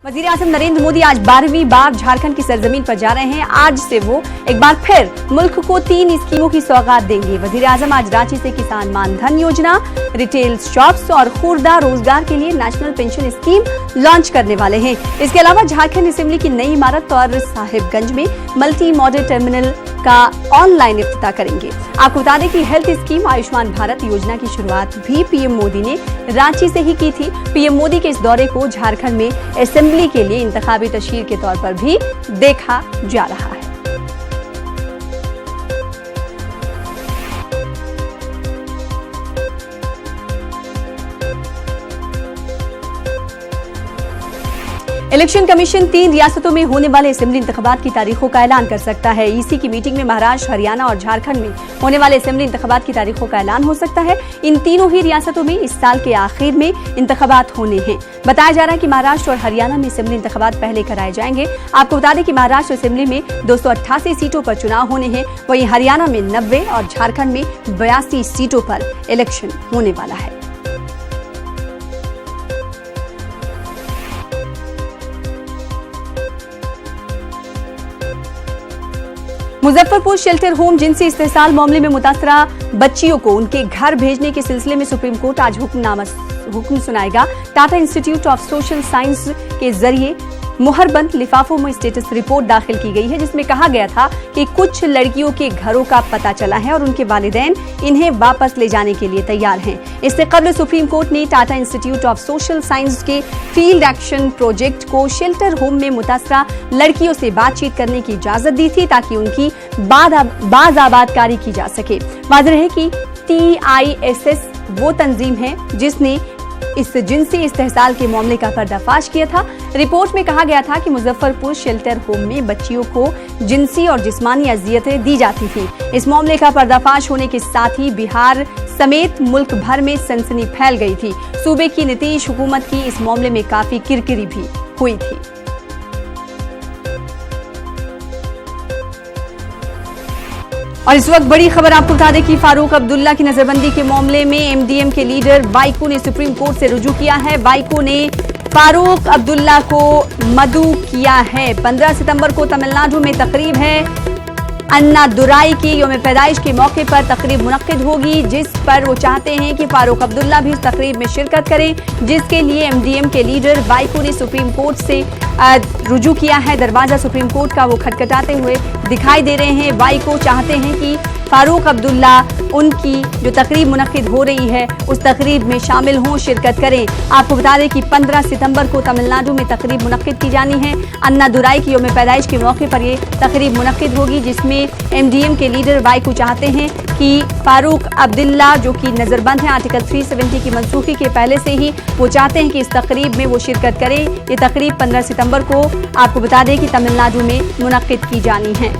वज़ीर-ए-आज़म नरेंद्र मोदी आज 12वीं बार झारखंड की सरजमीन पर जा रहे हैं। आज से वो एक बार फिर मुल्क को 3 स्कीमों की सौगात देंगे। वज़ीर-ए-आज़म आज रांची से किसान मान धन योजना, रिटेल शॉप्स और खुर्दा रोजगार के लिए नेशनल पेंशन स्कीम लॉन्च करने वाले हैं। इसके अलावा झारखंड असेंबली की नई इमारत और साहिबगंज में मल्टी मॉडल टर्मिनल का ऑनलाइन इफ्तिताह करेंगे। आपको बता दें कि हेल्थ स्कीम आयुष्मान भारत योजना की शुरुआत भी पीएम मोदी ने रांची से ही की थी। पीएम मोदी के इस दौरे को झारखंड में असेंबली के लिए इंतखाबी तशहीर के तौर पर भी देखा जा रहा है। इलेक्शन कमीशन 3 रियासतों में होने वाले असेंबली इंतखाबात की तारीखों का ऐलान कर सकता है। ईसी की मीटिंग में महाराष्ट्र, हरियाणा और झारखंड में होने वाले असेंबली इंतखाबात की तारीखों का ऐलान हो सकता है। इन तीनों ही रियासतों में इस साल के आखिर में इंतखाबात होने हैं। बताया जा रहा है कि महाराष्ट्र और हरियाणा में असेंबली इंतखाबात पहले कराए जाएंगे। आपको बता दें कि महाराष्ट्र असेंबली में 288 सीटों पर चुनाव होने हैं, वहीं हरियाणा में 90 और झारखंड में 82 सीटों पर इलेक्शन होने वाला है। मुजफ्फरपुर शेल्टर होम जिनसी इस्तेहसाल मामले में मुतासरा बच्चियों को उनके घर भेजने के सिलसिले में सुप्रीम कोर्ट आज हुक्म सुनाएगा। Tata institute of social science के जरिए मुहरबंद लिफाफों में स्टेटस रिपोर्ट दाखिल की गई है, जिसमें कहा गया था कि कुछ लड़कियों के घरों का पता चला है और उनके वालिदैन इन्हें वापस ले जाने के लिए तैयार हैं। इससे कबल सुप्रीम कोर्ट ने Tata institute of social science के फील्ड एक्शन प्रोजेक्ट को शेल्टर होम में मुतासरा लड़कियों से बातचीत करने की इजाजत दी थी, ताकि उनकी बाज़ाबादकारी की जा सके। वाज़ेह है कि TISS वो तंजीम है जिसने इस जिनसी इस्तेहसाल के मामले का पर्दाफाश किया था। रिपोर्ट में कहा गया था कि मुजफ्फरपुर शेल्टर होम में बच्चियों को जिनसी और जिस्मानी अजियतें दी जाती थी। इस मामले का पर्दाफाश होने के साथ ही बिहार समेत मुल्क भर में सनसनी फैल गई थी। सूबे की नीतीश हुकूमत की इस मामले में काफी किरकिरी भी हुई थी। और इस वक्त बड़ी खबर आपको बता दें कि फारूक अब्दुल्ला की नजरबंदी के मामले में MDM के लीडर वाइको ने सुप्रीम कोर्ट से रुजू किया है। वाइको ने फारूक अब्दुल्ला को मदऊ किया है। 15 सितंबर को तमिलनाडु में तकरीब है। अन्नादुराई की यौम पैदाइश के मौके पर तकरीब मुनक्किद होगी, जिस पर वो चाहते हैं कि फारूक अब्दुल्ला भी इस तकरीब में शिरकत करें, जिसके लिए MDM के लीडर वाइको ने सुप्रीम कोर्ट से रुजू किया है। दरवाजा सुप्रीम कोर्ट का वो खटखटाते हुए दिखाई दे रहे हैं। वाइको चाहते हैं कि फारूक अब्दुल्ला उनकी जो तकरीब मुनक्किद हो रही है उस तकरीब में शामिल हों, शिरकत करें। आपको बता दें कि 15 सितंबर को तमिलनाडु में तकरीब मुनक्किद की जानी है। अन्नादुराई की यौम पैदाइश के मौके पर ये तकरीब मुनक्किद होगी, जिसमें MDM के लीडर वाइको चाहते हैं कि फारूक अब्दुल्ला जो कि नजरबंद है आर्टिकल 370 की मनसूखी के पहले से ही, वो चाहते हैं कि इस तकरीब में वो शिरकत करें। ये तकरीब 15 सितंबर को आपको बता दें कि तमिलनाडु में मुनक्किद की जानी है।